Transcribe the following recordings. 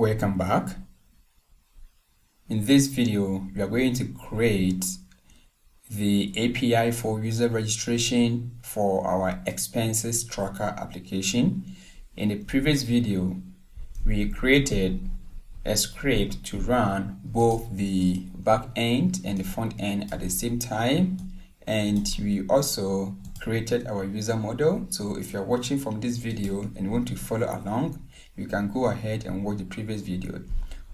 welcome back. In this video, we are going to create the API for user registration for our expenses tracker application. In the previous video, we created a script to run both the back end and the front end at the same time, and we also created our user model. So if you're watching from this video and want to follow along, you can go ahead and watch the previous video.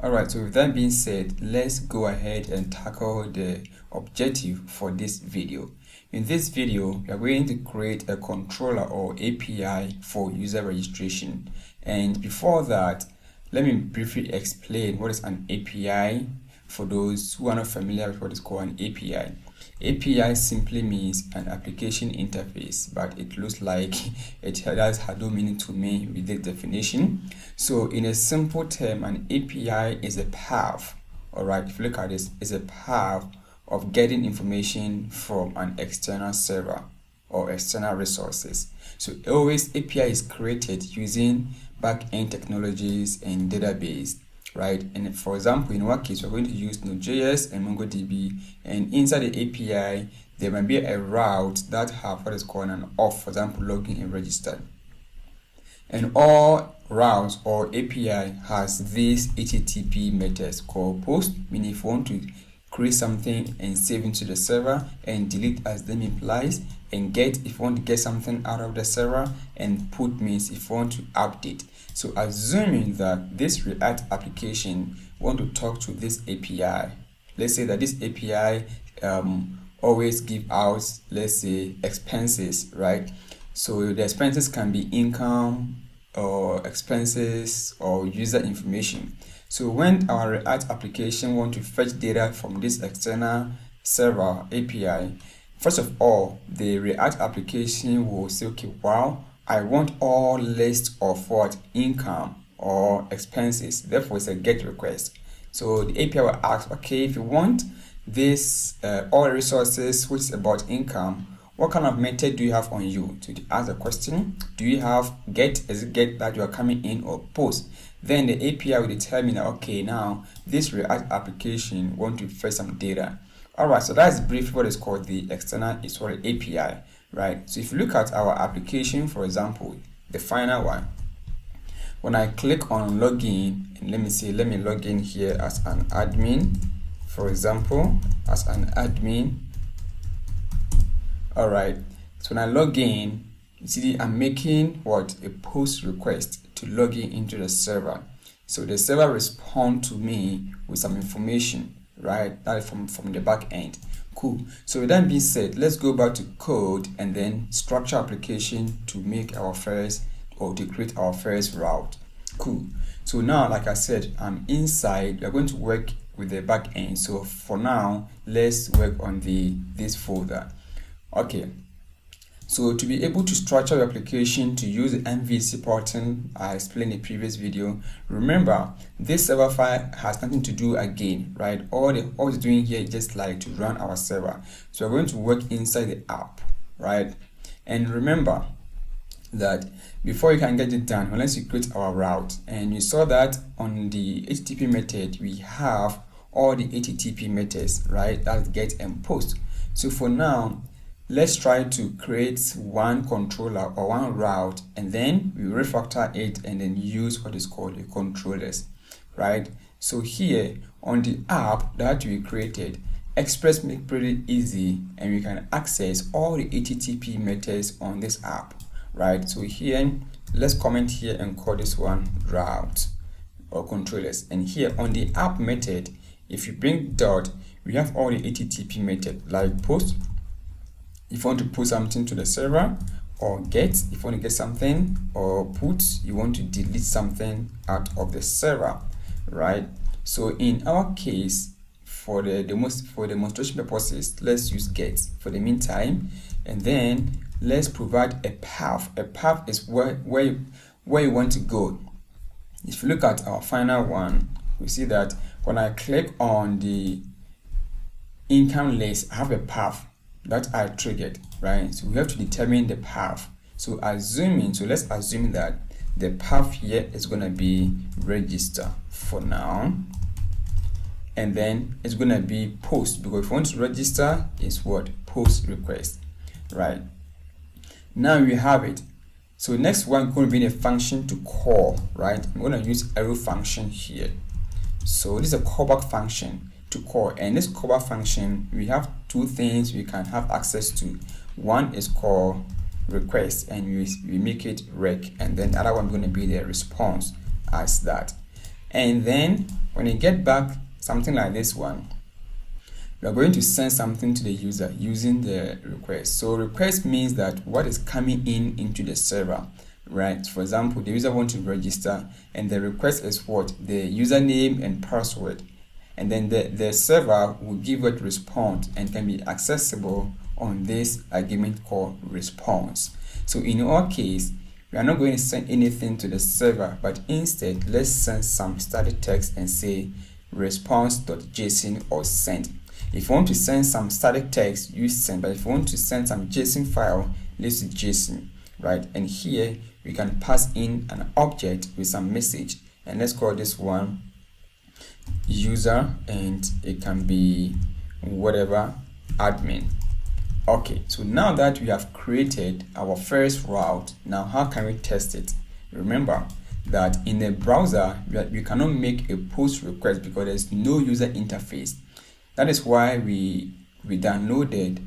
Alright, so with that being said, let's go ahead and tackle the objective for this video. In this video, we are going to create a controller or API for user registration. And before that, let me briefly explain what is an API for those who are not familiar with what is called an API. API simply means an application interface, but it looks like it has no meaning to me with this definition. So in a simple term, an API is a path. Alright, if you look at this, it's a path of getting information from an external server or external resources. So always API is created using back-end technologies and database, right? And for example, in our case, we're going to use Node.js and MongoDB, and inside the API there might be a route that have what is called an auth, for example, login and register. And all routes or API has these HTTP methods called post, meaning if you want to create something and save into the server, and delete as the name implies, and get if you want to get something out of the server, and put means if you want to update. So assuming that this React application want to talk to this API, let's say that this API always give out, let's say, expenses, right? So the expenses can be income or expenses or user information. So when our React application want to fetch data from this external server API, first of all, the React application will say, okay, wow, I want all list of what income or expenses. Therefore, it's a GET request. So the API will ask, okay, if you want this all resources which is about income, what kind of method do you have on you? To ask the question, do you have GET? Is it GET that you are coming in, or post? Then the API will determine, okay, now this React application want to fetch some data. Alright, so that's briefly what is called the external API, right? So if you look at our application, for example, the final one, when I click on login, and let me log in here as an admin, for example, as an admin. Alright, so when I log in, you see I'm making what? A post request to log in into the server. So the server respond to me with some information, right? That is from the back end. Cool. So with that being said, let's go back to code and then structure application to make our first, or to create our first route. Cool. So now, like I said, I'm inside. We're going to work with the back end. So for now, let's work on this folder. Okay. So to be able to structure your application to use the MVC pattern I explained in the previous video, remember this server file has nothing to do again, right? All it's doing here is just like to run our server. So we're going to work inside the app, right? And remember that before you can get it done, unless you create our route, and you saw that on the HTTP method we have all the HTTP methods, right? That's get and post. So for now, let's try to create one controller or one route, and then we refactor it and then use what is called the controllers, right? So here on the app that we created, Express make pretty easy, and we can access all the HTTP methods on this app, right? So here, let's comment here and call this one route or controllers. And here on the app method, if you bring dot, we have all the HTTP method like post, if you want to put something to the server, or get if you want to get something, or put you want to delete something out of the server, right? So in our case, for the demonstration purposes, let's use get for the meantime, and then let's provide a path. A path is where you want to go. If you look at our final one, we see that when I click on the income list, I have a path that I triggered, right? So we have to determine the path. So let's assume that the path here is going to be register for now, and then it's going to be post, because if you want to register is what? Post request, right? Now we have it. So next one going to be a function to call, right? I'm going to use arrow function here. So this is a callback function to call, and this callback function, we have two things we can have access to. One is called request, and we make it rec, and then the other one going to be the response as that. And then when you get back something like this one, we are going to send something to the user using the request. So request means that what is coming in into the server, right? For example, the user wants to register, and the request is what? The username and password, and then the server will give it response and can be accessible on this argument called response. So in our case, we are not going to send anything to the server, but instead let's send some static text and say response.json or send. If you want to send some static text, use send, but if you want to send some JSON file, let's use JSON, right? And here we can pass in an object with some message, and let's call this one user, and it can be whatever, admin. Okay, so now that we have created our first route, now how can we test it? Remember that in the browser we cannot make a post request because there's no user interface. That is why we downloaded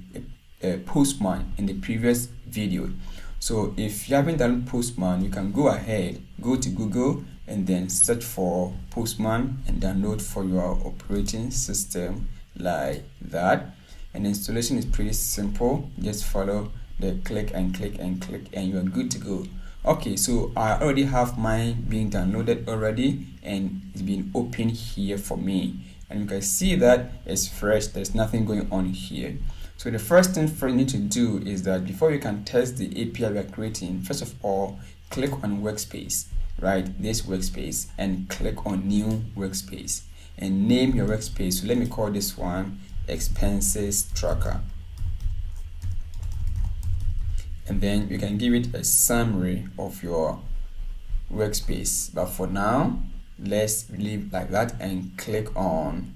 a Postman in the previous video. So if you haven't done Postman, you can go ahead, go to Google and then search for Postman and download for your operating system like that. And the installation is pretty simple. Just follow the click and click and click and you are good to go. Okay, so I already have mine being downloaded already, and it's been opened here for me. And you can see that it's fresh, there's nothing going on here. So the first thing you need to do is that before you can test the API we are creating, first of all, click on workspace, right? This workspace, and click on new workspace and name your workspace. So let me call this one expenses tracker. And then you can give it a summary of your workspace. But for now, let's leave like that and click on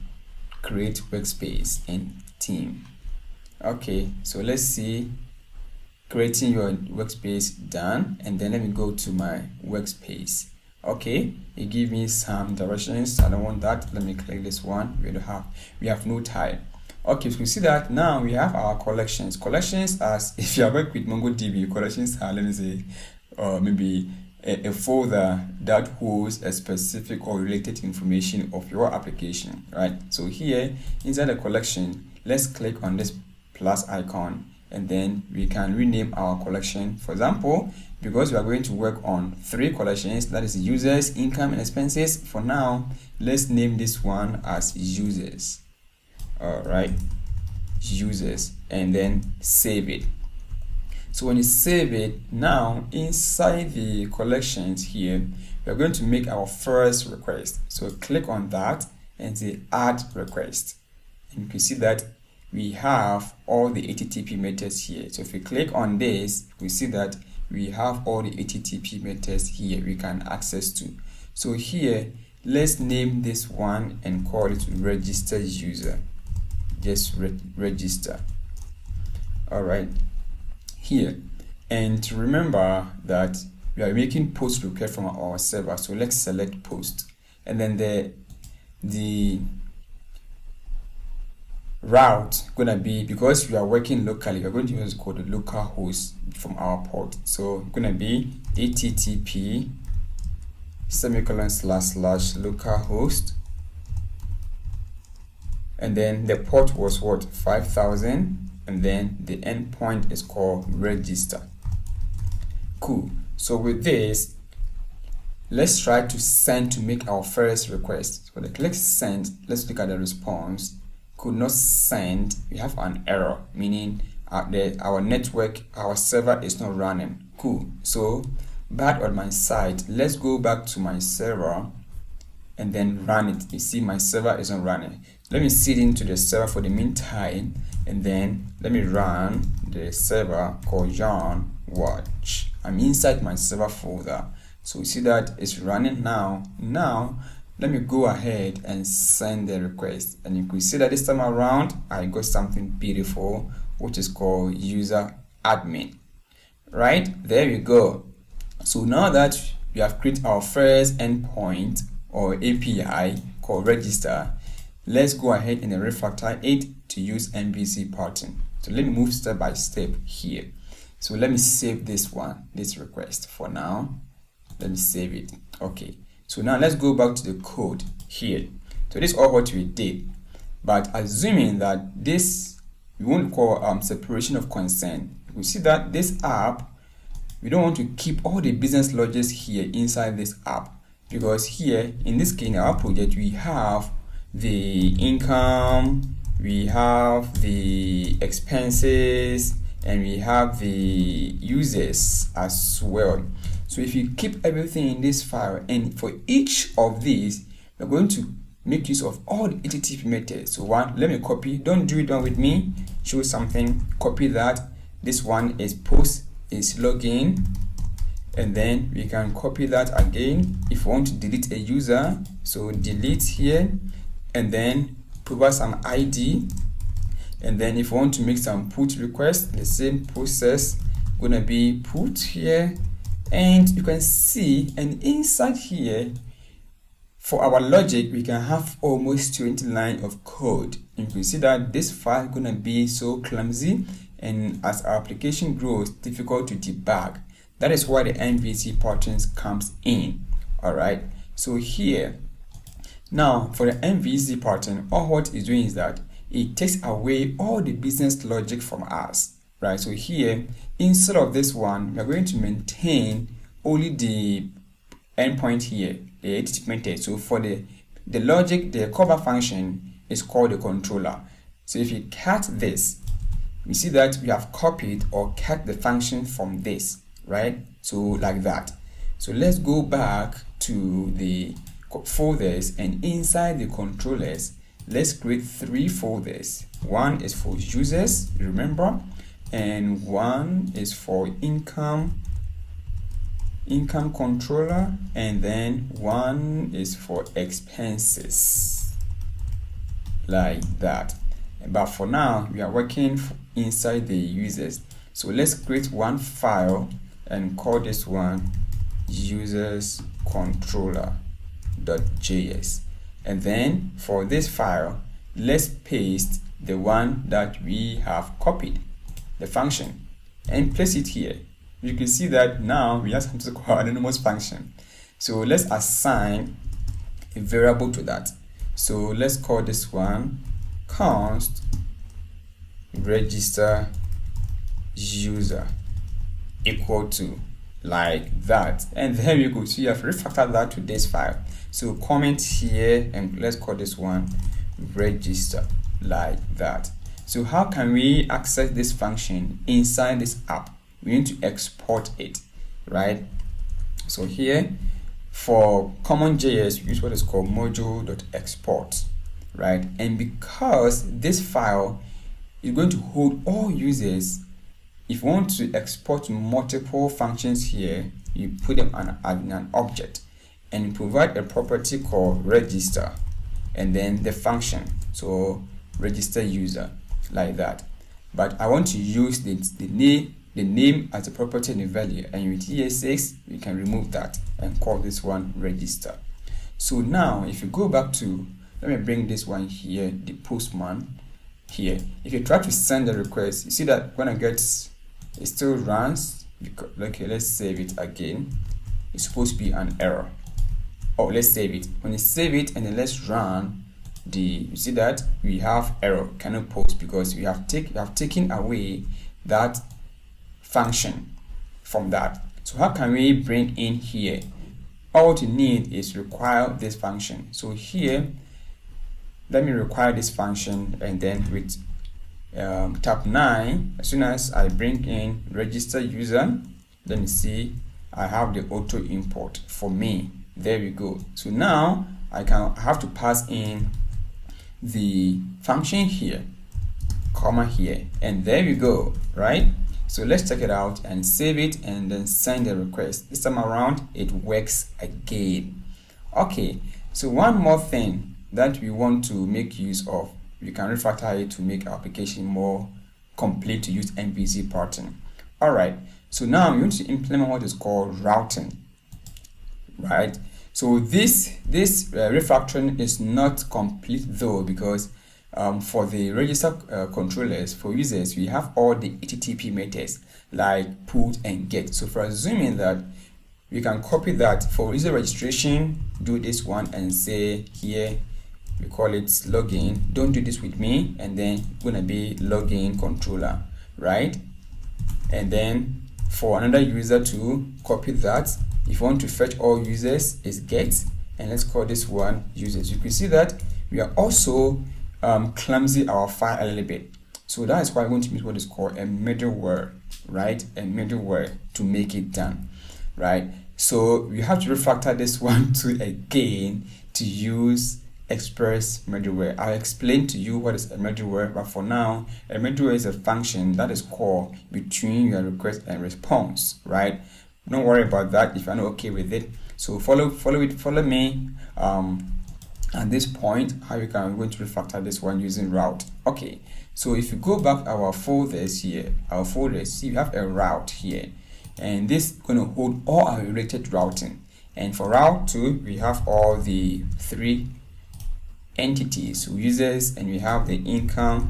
create workspace and theme. Okay, so let's see creating your workspace done, and then let me go to my workspace. Okay, it gives me some directions. I don't want that. Let me click this one. We have no type. Okay, so we see that now we have our collections. Collections, as if you are working with MongoDB, collections are, let me say, maybe a folder that holds a specific or related information of your application, right? So here inside the collection, let's click on this plus icon, and then we can rename our collection. For example, because we are going to work on 3 collections, that is users, income, and expenses. For now, let's name this one as users. All right, users, and then save it. So when you save it, now inside the collections here, we're going to make our first request. So click on that and say add request, and you can see that we have all the HTTP methods here. So if we click on this, we see that we have all the HTTP methods here we can access to. So here, let's name this one and call it register user. Just register. All right, here, and remember that we are making post request from our server, so let's select post, and then the route gonna be, because we are working locally, we're going to use called the local host from our port. So it's gonna be http //localhost, and then the port was what, 5000, and then the endpoint is called register. Cool. So with this, let's try to send to make our first request. So the click send, let's look at the response. Could not send. We have an error, meaning our network, our server is not running. Cool. So back on my side, let's go back to my server and then run it. You see my server is not running. Let me sit into the server for the meantime, and then let me run the server called yarn watch. I'm inside my server folder. So you see that it's running now. Now let me go ahead and send the request, and you can see that this time around I got something beautiful, which is called user admin. Right, there we go. So now that we have created our first endpoint or API called register, let's go ahead and refactor it to use MVC pattern. So let me move step by step here. So let me save this request for now. Let me save it. Okay, so now let's go back to the code here. So this is all what we did, but assuming that this we won't call separation of concern. You see that this app, we don't want to keep all the business logics here inside this app, because here in this case in our project we have the income, we have the expenses, and we have the users as well. So if you keep everything in this file, and for each of these we're going to make use of all the HTTP methods. So one, let me copy, don't do it one with me, show something, copy that. This one is post is login, and then we can copy that again if we want to delete a user. So delete here, and then provide some ID, and then if we want to make some put request, the same process gonna be put here, and you can see, and inside here for our logic we can have almost 20 lines of code. And you can see that this file is gonna be so clumsy, and as our application grows, difficult to debug. That is why the MVC patterns comes in. All right, so here now for the MVC pattern, all what it's doing is that it takes away all the business logic from us, right? So here, instead of this one, we're going to maintain only the endpoint here, the HTTP method. So for the logic, the cover function is called the controller. So if you cut this, we see that we have copied or cut the function from this, right? So like that. So let's go back to the folders, and inside the controllers, let's create 3 folders. One is for users, remember, and one is for income controller, and then one is for expenses, like that. But for now we are working inside the users. So let's create one file and call this one users controller.js, and then for this file let's paste the one that we have copied, the function, and place it here. You can see that now we have something called anonymous function. So let's assign a variable to that. So let's call this one const register user equal to, like that, and there you go. So you have refactored that to this file. So comment here, and let's call this one register, like that. So how can we access this function inside this app? We need to export it, right? So here for CommonJS, we use what is called module.export, right? And because this file is going to hold all users, if you want to export multiple functions here, you put them in an object, and you provide a property called register, and then the function, so register user, like that. But I want to use the name as a property and the value, and with ES6 we can remove that and call this one register. So now if you go back to, let me bring this one here, the Postman here. If you try to send the request, you see that when I get, it still runs. Okay, let's save it again. It's supposed to be an error. Oh, let's save it. When you save it and then let's run you see that we have error, cannot post, because we have taken away that function from that. So how can we bring in here? All you need is require this function. So here let me require this function, and then with tab 9, as soon as I bring in register user, let me see, I have the auto import for me. There we go. So now I have to pass in the function here, comma here, and there we go, right? So let's check it out and save it and then send the request. This time around it works again. Okay, so one more thing that we want to make use of, we can refactor it to make our application more complete to use MVC pattern. Alright, so now we want to implement what is called routing, right? So this refactoring is not complete though, because for the register controllers for users, we have all the HTTP methods like put and get. So for assuming that we can copy that for user registration, do this one and say here we call it login. Don't do this with me, and then gonna be login controller, right? And then for another user to copy that, if you want to fetch all users, is get, and let's call this one users. You can see that we are also clumsy our file a little bit. So that is why we're going to use what is called a middleware, right? A middleware to make it done, right? So we have to refactor this one to again to use Express middleware. I'll explain to you what is a middleware, but for now, a middleware is a function that is called between your request and response, right? Don't worry about that if you're not okay with it. So follow me at this point how you can going to refactor this one using route. Okay, so if you go back our folders here, see we have a route here, and this is going to hold all our related routing. And for route 2, we have all the 3 entities, so users, and we have the income.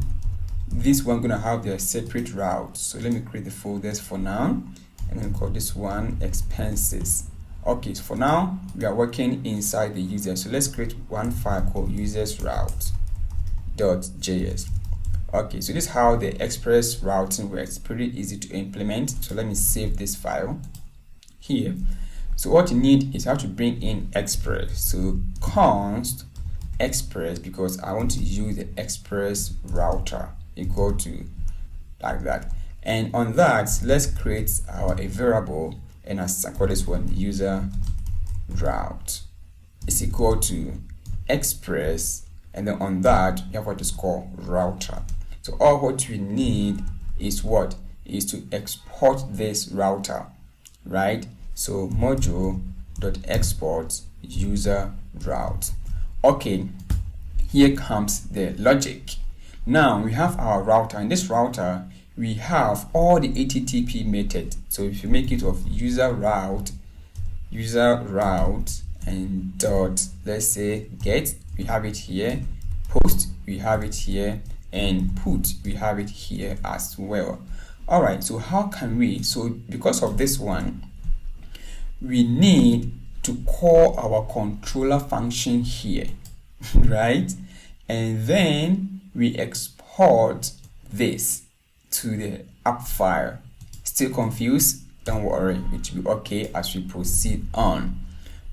This one going to have their separate route. So let me create the folders for now, and then call this one expenses. Okay, so for now we are working inside the user, so let's create one file called users route.js. Okay, so this is how the express routing works. Pretty easy to implement. So let me save this file here. So what you need is you have to bring in express. So const express, because I want to use the express router equal to like that. And on that, let's create a variable, and I call this one user route is equal to express, and then on that you have what is called router. So all what we need is what is to export this router, right? So module.export user route. Okay, here comes the logic. Now we have our router. In this router we have all the HTTP methods. So if you make it of user route and dot, let's say get, we have it here, post, we have it here, and put, we have it here as well. All right, so how can we, so because of this one, we need to call our controller function here, right? And then we export this to the app file. Still confused? Don't worry, it will be okay as we proceed on,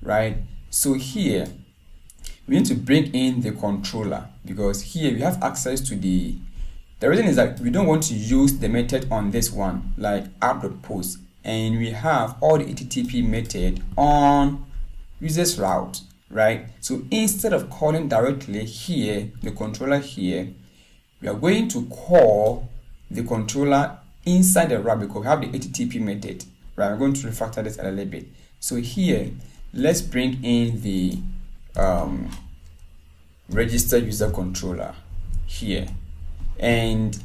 right? So here we need to bring in the controller, because here we have access to the reason is that we don't want to use the method on this one like app.post, and we have all the HTTP method on users route, right? So instead of calling directly here the controller here, we are going to call the controller inside the route because we have the HTTP method, right? I'm going to refactor this a little bit. So here, let's bring in the register user controller here, and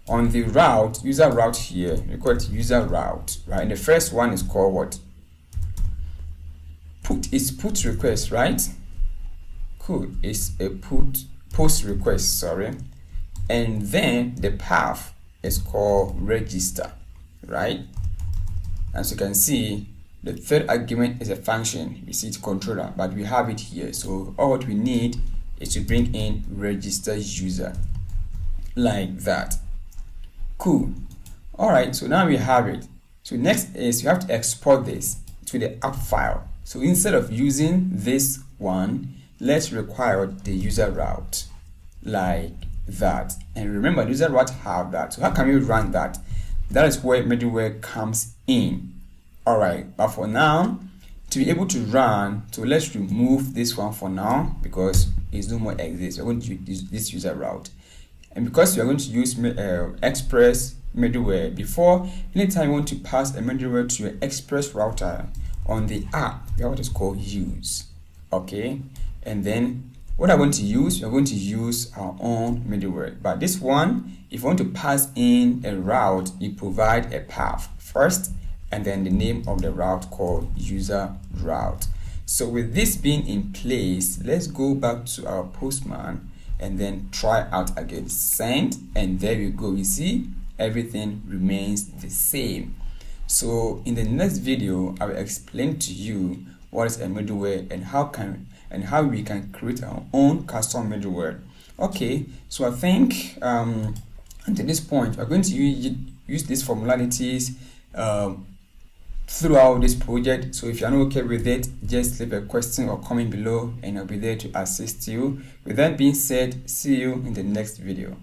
on the route, user route here, we call it user route, right? And the first one is called what? Put is put request, right? Cool, it's a put post request, sorry. And then the path is called register, right? As you can see, the third argument is a function. We see it's controller, but we have it here. So all what we need is to bring in register user like that. Cool. All right, so now we have it. So next is you have to export this to the app file. So instead of using this one, let's require the user route like that. And remember, the user route have that. So how can we run that? That is where middleware comes in. All right, but for now, to be able to run, so let's remove this one for now because it's no more exists. We're going to use this user route. And because we are going to use express middleware, before anytime you want to pass a middleware to your express router on the app, we have what is called use. Okay, and then what I'm going to use, we're going to use our own middleware. But this one, if you want to pass in a route, you provide a path first and then the name of the route called user route. So with this being in place, let's go back to our Postman and then try out again. Send, and there we go. You see, everything remains the same. So in the next video, I will explain to you what is a middleware and how we can create our own custom middleware. Okay, so I think until this point, we're going to use these formalities throughout this project. So if you're not okay with it, just leave a question or comment below and I'll be there to assist you. With that being said, see you in the next video.